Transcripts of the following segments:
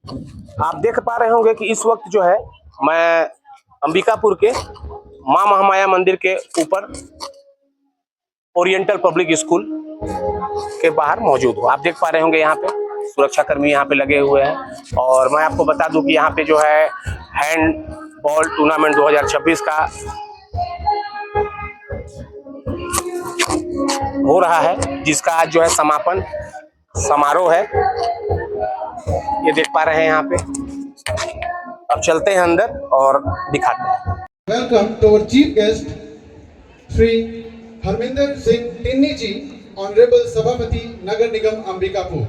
आप देख पा रहे होंगे कि इस वक्त जो है मैं अंबिकापुर के मां महामाया मंदिर के ऊपर ओरिएंटल पब्लिक स्कूल के बाहर मौजूद हूँ। आप देख पा रहे होंगे यहाँ पे सुरक्षा कर्मी यहाँ पे लगे हुए हैं। और मैं आपको बता दूं कि यहाँ पे जो है हैंड बॉल टूर्नामेंट 2026 का हो रहा है, जिसका आज जो है समापन समारोह है। ये देख पा रहे हैं यहाँ पे। अब चलते हैं अंदर और दिखाते हैं। Welcome to our chief guest Shri Harminder Singh Tinni ji, honourable सभापति नगर निगम Ambikapur.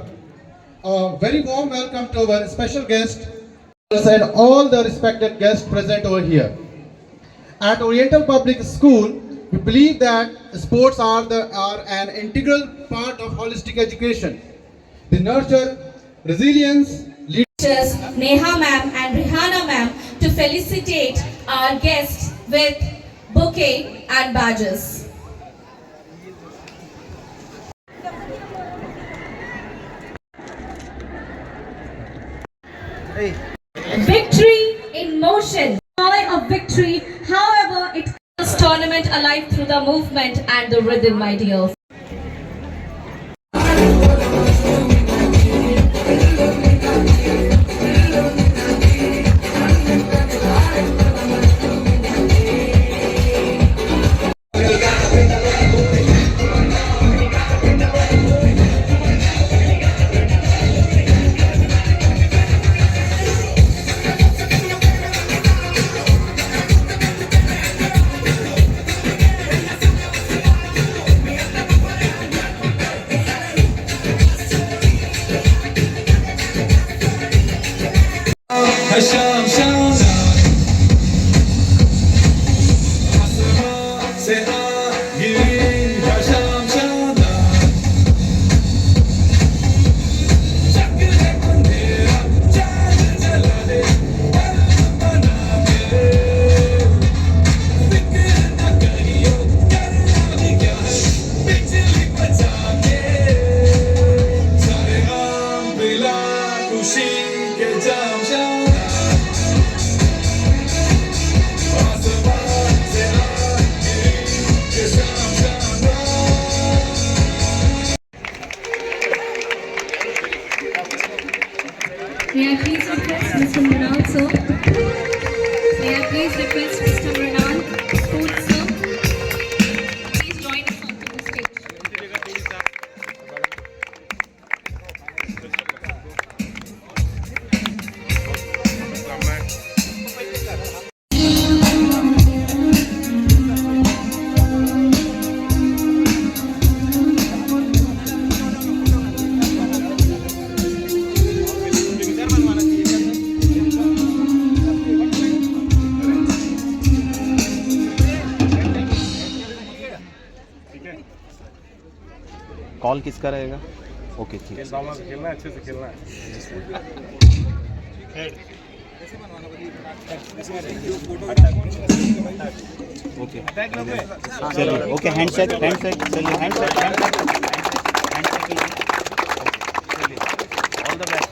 Very warm welcome to our special guest and all the respected guests present over here. At Oriental Public School, we believe that sports are an integral part of holistic education. They nurture resilience, teachers Neha ma'am and Rihanna ma'am to felicitate our guests with bouquet and badges. Victory in motion, joy of victory. However, it keeps tournament alive through the movement and the rhythm, my dears. May I please request Mr. Mrinal, sir? May I please request Mr. Mrinal, sports sir? Please join us onto the stage. Call किसका रहेगा? Okay ठीक है। खेलना अच्छे से खेलना है। Okay चलिए, ओके हैंडशेक चलिए, हैंडशेक ऑल द बेस्ट।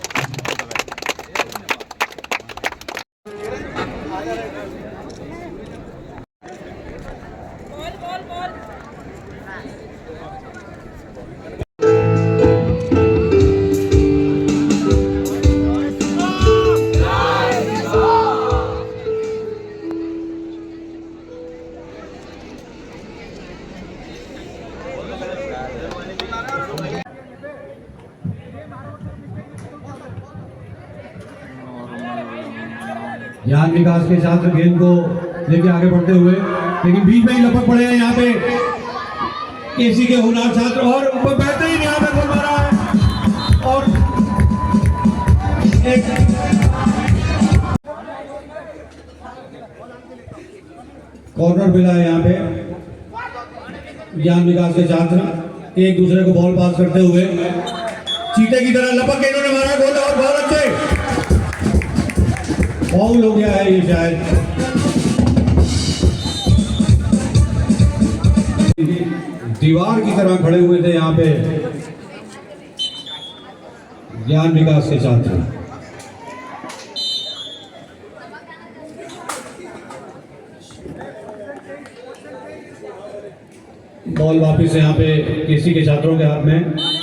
ज्ञान विकास के छात्र गेंद को लेके आगे बढ़ते हुए, लेकिन बीच में ही लपक पड़े हैं यहाँ पे केसी के हुनार छात्र, और ऊपर बेहतरीन यहाँ पे गोल मारा है और एक कॉर्नर मिला है यहाँ पे। ज्ञान विकास के छात्र एक दूसरे को बॉल पास करते हुए चीते की तरह लपक के इन्होंने मारा गोल, और बहुत अच्छे फाउल हो गया है ये शायद। दीवार की तरह खड़े हुए थे यहाँ पे ज्ञान विकास के छात्र। बॉल वापस यहाँ पे केसी के छात्रों के हाथ में।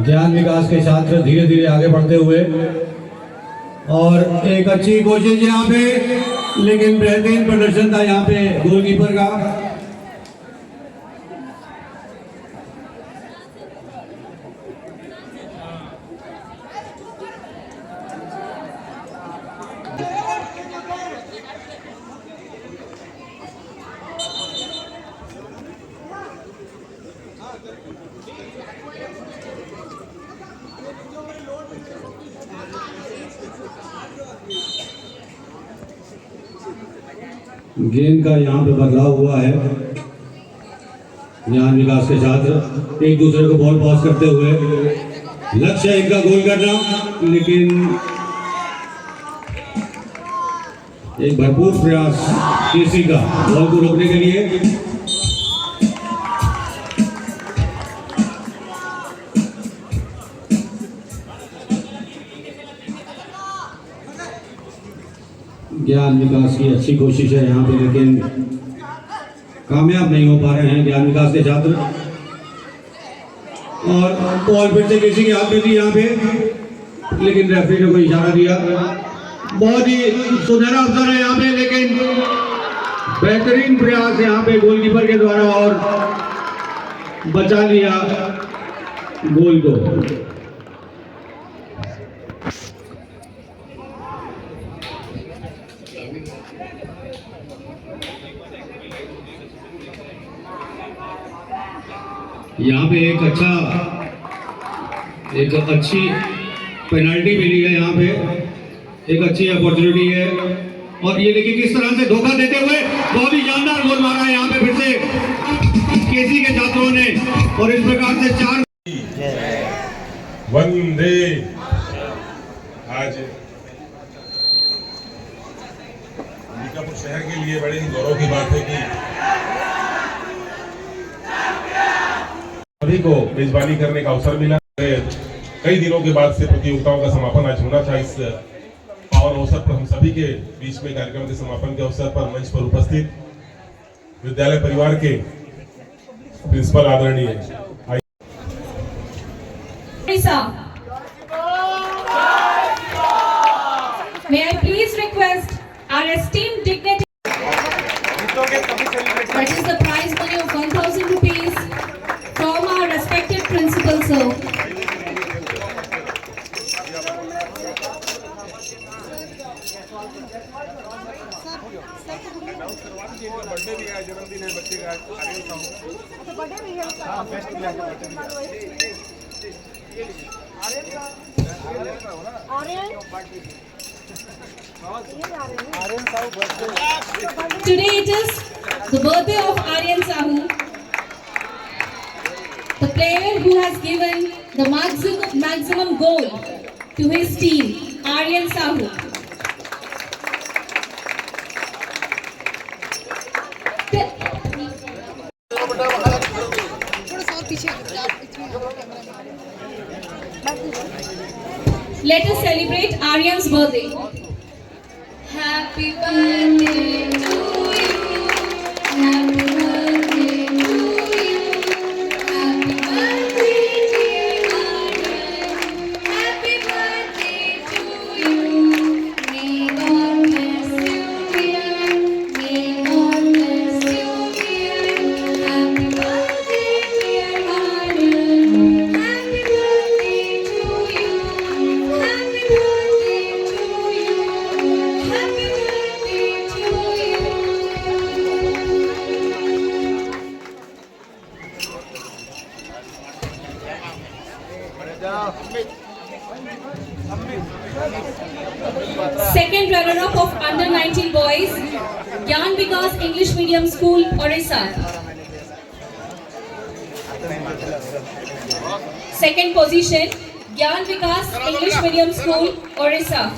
ज्ञान विकास के छात्र धीरे धीरे आगे बढ़ते हुए और एक अच्छी कोशिश यहाँ पे, लेकिन बेहतरीन प्रदर्शन था यहाँ पे गोलकीपर का। गेंद का यहाँ पे बदलाव हुआ है। ज्ञान विकास के छात्र एक दूसरे को बॉल पास करते हुए, लक्ष्य है इनका गोल करना, लेकिन एक भरपूर प्रयास केसी का बॉल को रोकने के लिए। ज्ञान विकास की अच्छी कोशिश है यहाँ पे, लेकिन कामयाब नहीं हो पा रहे हैं ज्ञान विकास के छात्र। और बॉल फिर से किसी के हाथ में थी यहाँ पे, लेकिन रेफरी ने कोई इशारा दिया। बहुत ही सुनहरा अवसर है यहाँ पे, लेकिन बेहतरीन प्रयास यहाँ पे गोलकीपर के द्वारा और बचा लिया गोल को। यहाँ पे एक अच्छी पेनल्टी मिली है, यहाँ पे एक अच्छी अपॉर्चुनिटी है। और ये देखिए किस तरह से धोखा देते हुए बहुत ही शानदार गोल मारा है यहाँ पे फिर से केसी के छात्रों ने, और इस प्रकार से 4 वंदे। आज अंबिकापुर शहर के लिए बड़े ही गौरव की बात है कि सभी को मेजबानी करने का अवसर मिला। कई दिनों के बाद से प्रतियोगिताओं का समापन आज होना था। इस पावन अवसर पर हम सभी के बीच में कार्यक्रम के समापन के अवसर पर मंच पर उपस्थित विद्यालय परिवार के प्रिंसिपल आदरणीय May I please request our esteemed dignitary, that is the prize money of 1,000 rupees from our respected principal, sir. जन्मदिन है बच्चे का, Today it is the birthday of Aryan Sahu, the player who has given the maximum goal to his team, Aryan Sahu. Let us celebrate Aryan's birthday. Happy birthday to you. Happy birthday to you. Happy birthday dear Aryan. Happy birthday to you. May God bless you dear. May God bless you dear. Happy birthday dear Aryan. Happy birthday to you. Happy birthday to you. Happy birthday to you. Second runner-up of under-19 boys, Gyan Vikas English Medium School, Orissa. Second position, Gyan Vikas English Medium School, Orissa.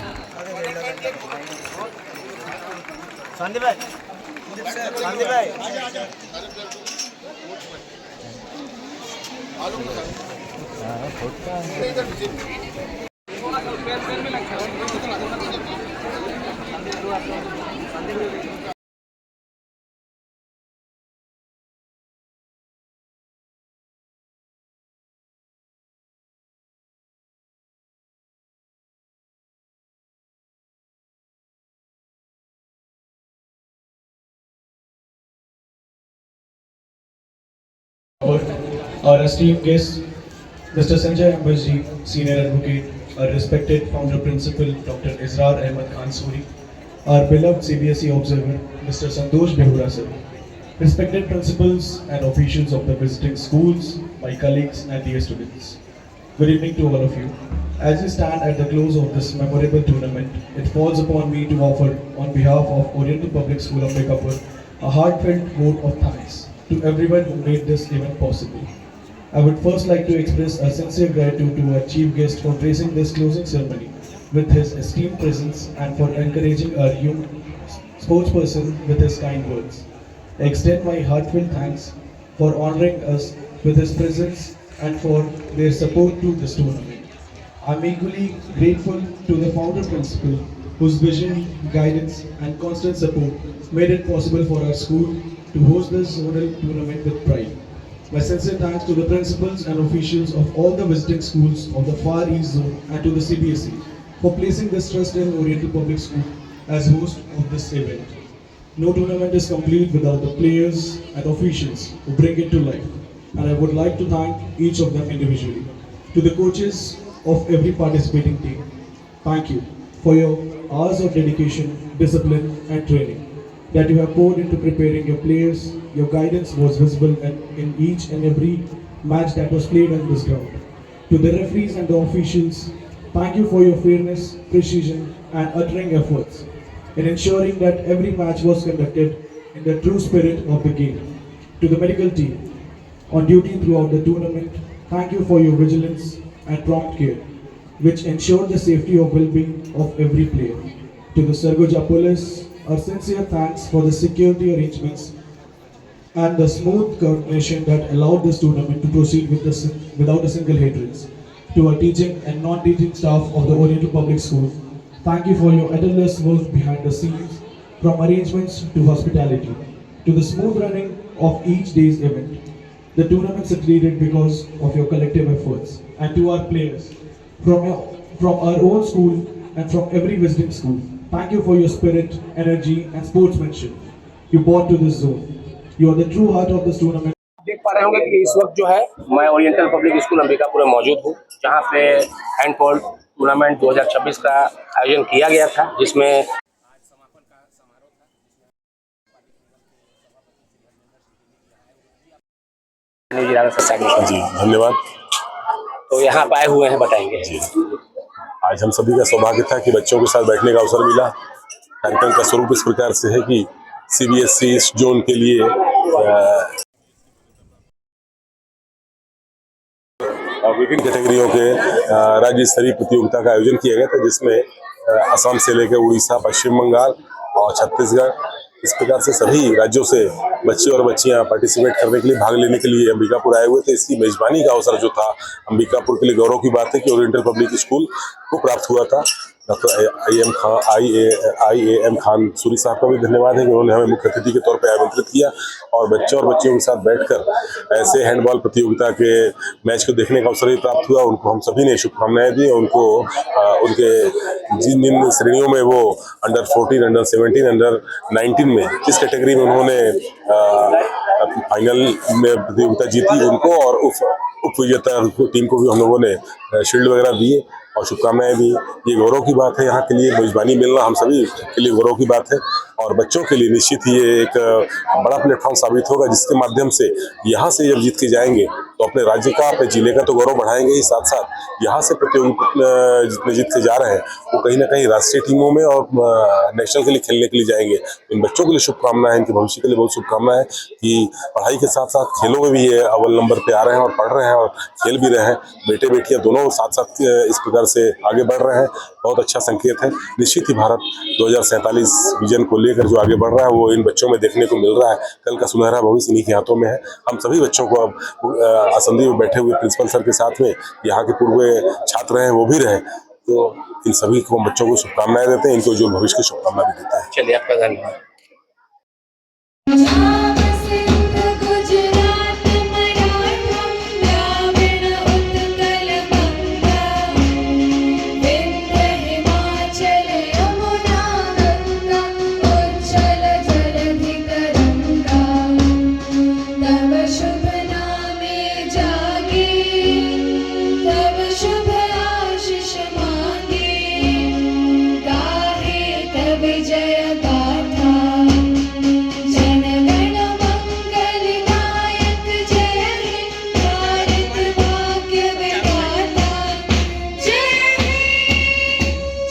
Our esteemed guest, Mr. Sanjay Ambasji, Senior Advocate, our respected Founder Principal, Dr. Israr Ahmed Khan Suri, our beloved CBSE Observer, Mr. Santosh Behura sir, respected principals and officials of the visiting schools, my colleagues and dear students. Good evening to all of you. As we stand at the close of this memorable tournament, it falls upon me to offer, on behalf of Oriental Public School of Ambikapur, a heartfelt vote of thanks to everyone who made this event possible. I would first like to express a sincere gratitude to our chief guest for gracing this closing ceremony with his esteemed presence and for encouraging our young sportsperson with his kind words. I extend my heartfelt thanks for honoring us with his presence and for their support to this tournament. I'm equally grateful to the founder principal whose vision, guidance and constant support made it possible for our school to host this zonal tournament with pride. My sincere thanks to the principals and officials of all the visiting schools of the Far East Zone and to the CBSE for placing this trust in Oriental Public School as host of this event. No tournament is complete without the players and officials who bring it to life, and I would like to thank each of them individually. To the coaches of every participating team, thank you for your hours of dedication, discipline and training that you have poured into preparing your players. Your guidance was visible in each and every match that was played on this ground. To the referees and the officials, thank you for your fairness, precision and uttering efforts in ensuring that every match was conducted in the true spirit of the game. To the medical team on duty throughout the tournament, thank you for your vigilance and prompt care, which ensured the safety of well-being of every player. To the Sargoja Police, our sincere thanks for the security arrangements and the smooth coordination that allowed this tournament to proceed without a single hindrance. To our teaching and non-teaching staff of the Oriental Public School, thank you for your endless work behind the scenes, from arrangements to hospitality, to the smooth running of each day's event. The tournament succeeded because of your collective efforts. And to our players, from our own school and from every visiting school, thank you for your spirit, energy and sportsmanship you brought to this zone. You are the true heart of this tournament. देख पा रहे होंगे कि इस वक्त जो है मैं ओरिएंटल पब्लिक स्कूल अंबिकापुर में मौजूद हूँ, जहाँ पे हैंडबॉल टूर्नामेंट 2026 का आयोजन किया गया था, जिसमें जी धन्यवाद। तो यहाँ पे आए हुए हैं, बताएंगे। जी आज हम सभी का सौभाग्य था कि बच्चों के साथ बैठने का अवसर मिला। कार्यक्रम का स्वरूप इस प्रकार से है कि सीबीएसई इस जोन के लिए विभिन्न कैटेगरियों के राज्य स्तरीय प्रतियोगिता का आयोजन किया गया था, जिसमें असम से लेकर उड़ीसा, पश्चिम बंगाल और छत्तीसगढ़, इस प्रकार से सभी राज्यों से बच्चे और बच्चियां पार्टिसिपेट करने के लिए, भाग लेने के लिए अंबिकापुर आए हुए थे। इसकी मेजबानी का अवसर जो था अंबिकापुर के लिए गौरव की बात है कि ओरिएंटल पब्लिक स्कूल को प्राप्त हुआ था। डॉक्टर आई.ए.एम. खान सूरी साहब का भी धन्यवाद है कि उन्होंने हमें मुख्य अतिथि के तौर पर आमंत्रित किया और बच्चों और बच्चियों के साथ बैठकर ऐसे हैंडबॉल प्रतियोगिता के मैच को देखने का अवसर भी प्राप्त हुआ। उनको हम सभी ने शुभकामनाएं दी। उनको उनके जिन श्रेणियों में वो अंडर 14, अंडर 17, अंडर 19 में जिस कैटेगरी में उन्होंने फाइनल में प्रतियोगिता जीती, उनको और उप विजेता टीम को भी हम लोगों ने शील्ड वगैरह दिए और शुभकामनाएं दी। ये गौरव की बात है, यहाँ के लिए मेजबानी मिलना हम सभी के लिए गौरव की बात है और बच्चों के लिए निश्चित ही ये एक बड़ा प्लेटफॉर्म साबित होगा, जिसके माध्यम से यहाँ से जब जीत के जाएंगे तो अपने राज्य का, अपने जिले का तो गौरव बढ़ाएंगे ही, साथ साथ यहाँ से प्रतियोगी जितने जीतते जा रहे हैं वो कहीं ना कहीं राष्ट्रीय टीमों में और नेशनल के लिए खेलने के लिए जाएंगे। इन बच्चों के लिए शुभकामनाएं, इनके भविष्य के लिए बहुत शुभकामनाएं कि पढ़ाई के साथ साथ खेलों में भी ये अव्वल नंबर पे आ रहे हैं और पढ़ रहे हैं और खेल भी रहे हैं। बेटे बेटियां दोनों साथ साथ इस प्रकार से आगे बढ़ रहे हैं, बहुत अच्छा संकेत है। निश्चित ही भारत 2047 विजन को लेकर जो आगे बढ़ रहा है वो इन बच्चों में देखने को मिल रहा है। कल का सुनहरा भविष्य इन्हीं के हाथों में है। हम सभी बच्चों को अब आसंदी में बैठे हुए प्रिंसिपल सर के साथ में यहाँ के पूर्व छात्र हैं वो भी रहे, तो इन सभी को बच्चों को शुभकामनाएं देते हैं, इनको जो भविष्य की शुभकामनाएं भी देते हैं। चलिए, आपका धन्यवाद। जय गाथा जन गण मंगल नायक जय हिंद भारत भाग्य विधाता जय हिंद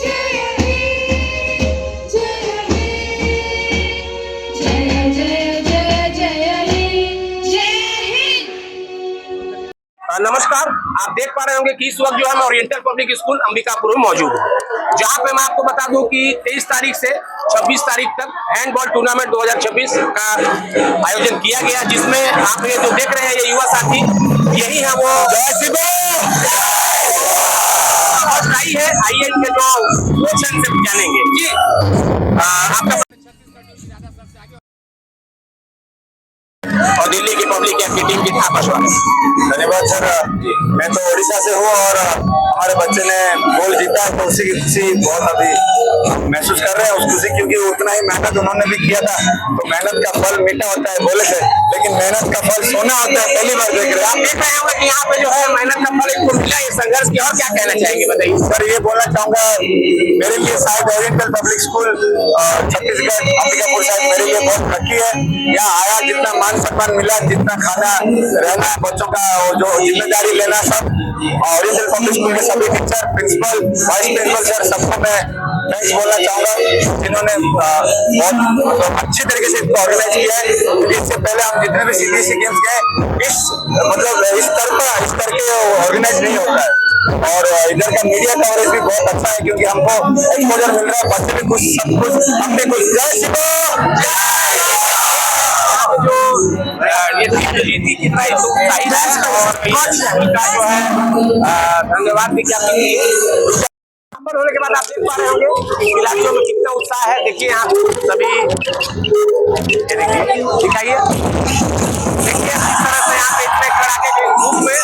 जय हिंद जय जय जय जय हिंद जय हिंद। नमस्कार, आप देख पा रहे होंगे कि इस वक्त जो है मैं ओरिएंटल पब्लिक स्कूल अंबिकापुर में मौजूद हूँ, जहाँ पे मैं आपको बता दूं कि 23 तारीख से 26 तारीख तक हैंडबॉल टूर्नामेंट 2026 का आयोजन किया गया, जिसमें आप ये जो देख रहे हैं ये युवा साथी यही है वो आई है। आइए इनके जो क्वेश्चन से जानेंगे जी। आपका और दिल्ली की पब्लिक की टीम की आपका स्वागत। धन्यवाद सर। मैं तो उड़ीसा से हूँ और हमारे बच्चे ने गोल जीता तो उसी की खुशी बहुत अभी महसूस कर रहे हैं, उस खुशी क्योंकि उतना ही मेहनत उन्होंने भी किया था। तो मेहनत का फल मीठा होता है बोले थे, लेकिन मेहनत का फल सोना होता है, पहली बार देख रहे हैं। आप देख रहे होंगे कि यहाँ पे जो है मेहनत का फल इनको मिला, ये संघर्ष की। और क्या कहना चाहेंगे बताइए सर? ये बोलना चाहूंगा मेरे लिए शायद oriental public school Chhattisgarh Ambikapur शायद मेरे लिए बहुत लकी है। यहाँ आया, जितना मान सम्मान मिला, जितना खाना रहना, बच्चों का जो जिम्मेदारी लेना, सब ओरिएंटल पब्लिक स्कूल के सभी teacher, principal, vice principal sir, सबको मैं थैंक्स बोलना चाहूंगा, जिन्होंने बहुत अच्छी तरीके से इसको ऑर्गेनाइज किया है। क्योंकि इससे पहले हम जितने भी सीबीएसई गेम्स गए इस स्तर के ऑर्गेनाइज नहीं होता है। और इधर का मीडिया कवरेज भी बहुत अच्छा है, क्योंकि हमको एक्सपोजर मिल रहा है, बच्चे भी कुछ, सब कुछ, हमने कुछ। जय शिव। जो ये जीती जितना ही उत्साहित है और इनका जो है धन्यवाद भी क्या होने के बाद आप देख पा रहे होंगे खिलाड़ियों में कितना उत्साह है। देखिए यहाँ सभी, ये देखिए, दिखाइए, देखिए किस तरह से यहाँ पे इतने कड़ाके के धूप में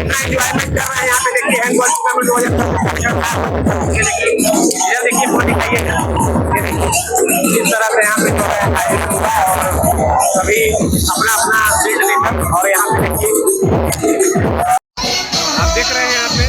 इतना एंजॉयमेंट कर रहे हैं। यहाँ पे देखिए हैंडबॉल टूर्नामेंट 2026 ये देखिए वो दिखाइए, किस तरह से यहाँ पे जो है आयोजन हुआ है और सभी अपना अपना फील्ड लेकर, और यहाँ पे देखिए आप देख रहे हैं यहाँ पे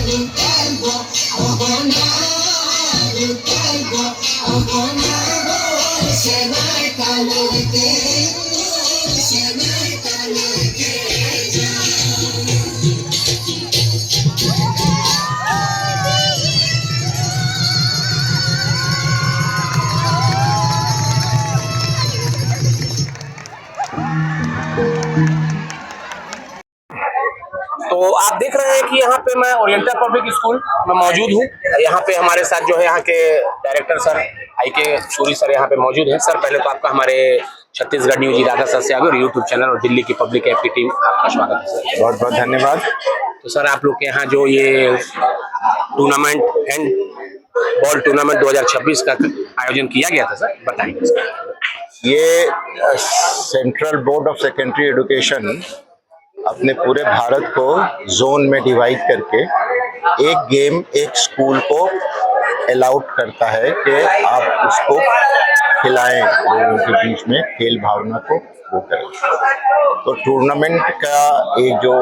तो आप देख रहे हैं कि यहाँ पे मैं ओरिएंटल पब्लिक स्कूल में मौजूद हूँ। यहाँ पे हमारे साथ जो है यहाँ के director sir IK Suri sir यहाँ पे मौजूद हैं। सर पहले तो आपका हमारे छत्तीसगढ़ न्यूज इरादा सर से आगे और यूट्यूब चैनल और दिल्ली की पब्लिक ऐप की टीम, आपका स्वागत है सर। बहुत बहुत धन्यवाद। तो सर आप लोग के यहाँ जो ये टूर्नामेंट हैंड बॉल टूर्नामेंट 2026 का आयोजन किया गया था सर, बताएंगे। ये central board of secondary education अपने पूरे भारत को जोन में डिवाइड करके एक गेम एक स्कूल को अलाउड करता है कि आप उसको खिलाएं, लोगों के बीच में खेल भावना को वो करें। तो टूर्नामेंट का एक जो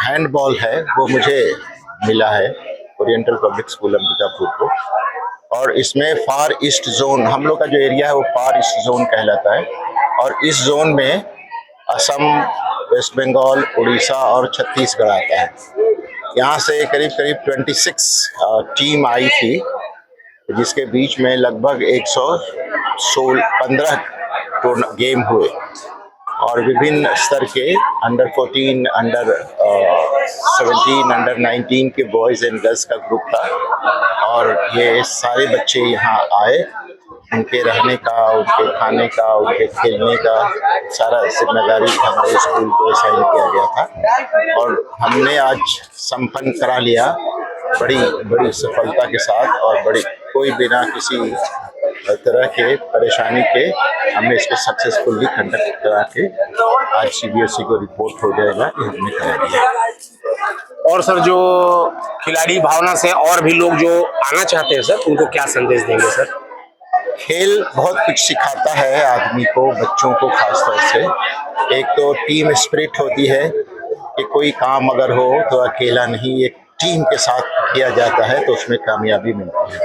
हैंडबॉल है वो मुझे मिला है ओरिएंटल पब्लिक स्कूल अंबिकापुर को, और इसमें फार ईस्ट जोन, हम लोग का जो एरिया है वो फार ईस्ट जोन कहलाता है, और इस जोन में असम, वेस्ट बंगाल, उड़ीसा और छत्तीसगढ़ आता है। यहाँ से करीब करीब 26 टीम आई थी, जिसके बीच में लगभग 115 गेम हुए और विभिन्न स्तर के अंडर 14, अंडर 17, अंडर 19 के बॉयज़ एंड गर्ल्स का ग्रुप था। और ये सारे बच्चे यहाँ आए, उनके रहने का, उनके खाने का, उनके खेलने का सारा जिम्मेदारी हमारे स्कूल को असाइन किया गया था और हमने आज संपन्न करा लिया बड़ी सफलता के साथ और कोई बिना किसी तरह के परेशानी के हमने इसको सक्सेसफुली कंडक्ट करा के आज CBSE को रिपोर्ट हो जाएगा कि हमने करा दिया। और सर, जो खिलाड़ी भावना से और भी लोग जो आना चाहते हैं सर, उनको क्या संदेश देंगे सर? खेल बहुत कुछ सिखाता है आदमी को, बच्चों को खासतौर से। एक तो टीम स्पिरिट होती है कि कोई काम अगर हो तो अकेला नहीं, एक टीम के साथ किया जाता है तो उसमें कामयाबी मिलती है।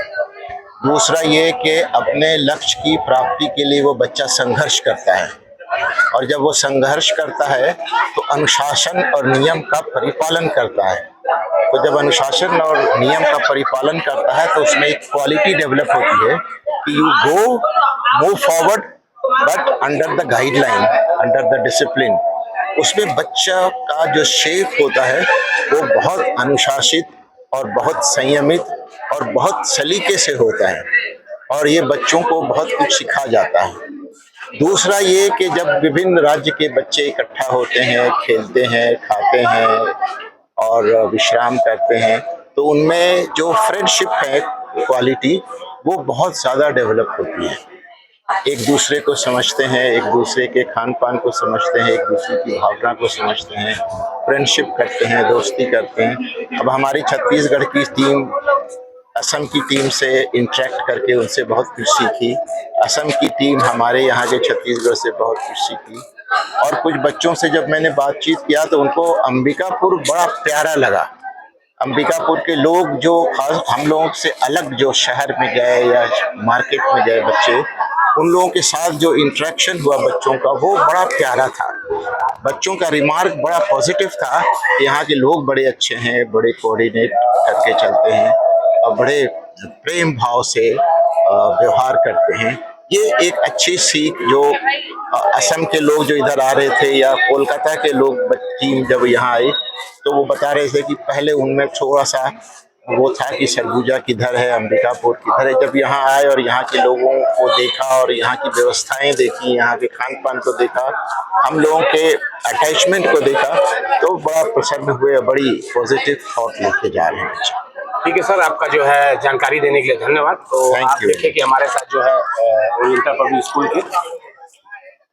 दूसरा ये कि अपने लक्ष्य की प्राप्ति के लिए वो बच्चा संघर्ष करता है और जब वो संघर्ष करता है तो अनुशासन और नियम का परिपालन करता है। तो जब अनुशासन और नियम का परिपालन करता है तो उसमें एक क्वालिटी डेवलप होती है कि you go move forward but under the guideline, under the discipline. उसमें बच्चा का जो शेप होता है वो बहुत अनुशासित और बहुत संयमित और बहुत सलीके से होता है और ये बच्चों को बहुत कुछ सिखा जाता है। दूसरा ये कि जब विभिन्न राज्य के बच्चे इकट्ठा होते हैं, खेलते हैं, खाते हैं और विश्राम करते हैं तो उनमें जो फ्रेंडशिप है क्वालिटी वो बहुत ज़्यादा डेवलप होती है। एक दूसरे को समझते हैं, एक दूसरे के खान पान को समझते हैं, एक दूसरे की भावना को समझते हैं, फ्रेंडशिप करते हैं, दोस्ती करते हैं। अब हमारी छत्तीसगढ़ की टीम असम की टीम से इंटरेक्ट करके उनसे बहुत कुछ सीखी, असम की टीम हमारे यहाँ के छत्तीसगढ़ से बहुत कुछ सीखी और कुछ बच्चों से जब मैंने बातचीत किया तो उनको अंबिकापुर बड़ा प्यारा लगा। अंबिकापुर के लोग जो खास हम लोगों से अलग जो शहर में गए या मार्केट में गए बच्चे, उन लोगों के साथ जो इंटरेक्शन हुआ बच्चों का वो बड़ा प्यारा था। बच्चों का रिमार्क बड़ा पॉजिटिव था। यहाँ के लोग बड़े अच्छे हैं, बड़े कोऑर्डिनेट करके चलते हैं और बड़े प्रेम भाव से व्यवहार करते हैं। ये एक अच्छी सीख जो असम के लोग जो इधर आ रहे थे या कोलकाता के लोग टीम जब यहाँ आई तो वो बता रहे थे कि पहले उनमें थोड़ा सा वो था कि सरगुजा किधर है, अंबिकापुर किधर है। जब यहाँ आए और यहाँ के लोगों को देखा और यहाँ की व्यवस्थाएं देखी, यहाँ के खान पान को देखा, हम लोगों के अटैचमेंट को देखा तो बड़ा प्रसन्न हुए, बड़ी पॉजिटिव थॉट लेके जा रहे हैं। ठीक है सर, आपका जो है जानकारी देने के लिए धन्यवाद। तो आप देखिए कि हमारे साथ जो है ओरिएंटल पब्लिक स्कूल के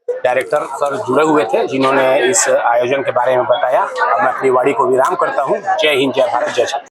डायरेक्टर सर जुड़े हुए थे, जिन्होंने इस आयोजन के बारे में बताया। अब मैं अपनी वाणी को विराम करता हूँ। जय हिंद, जय भारत, जय छत्तीसगढ़।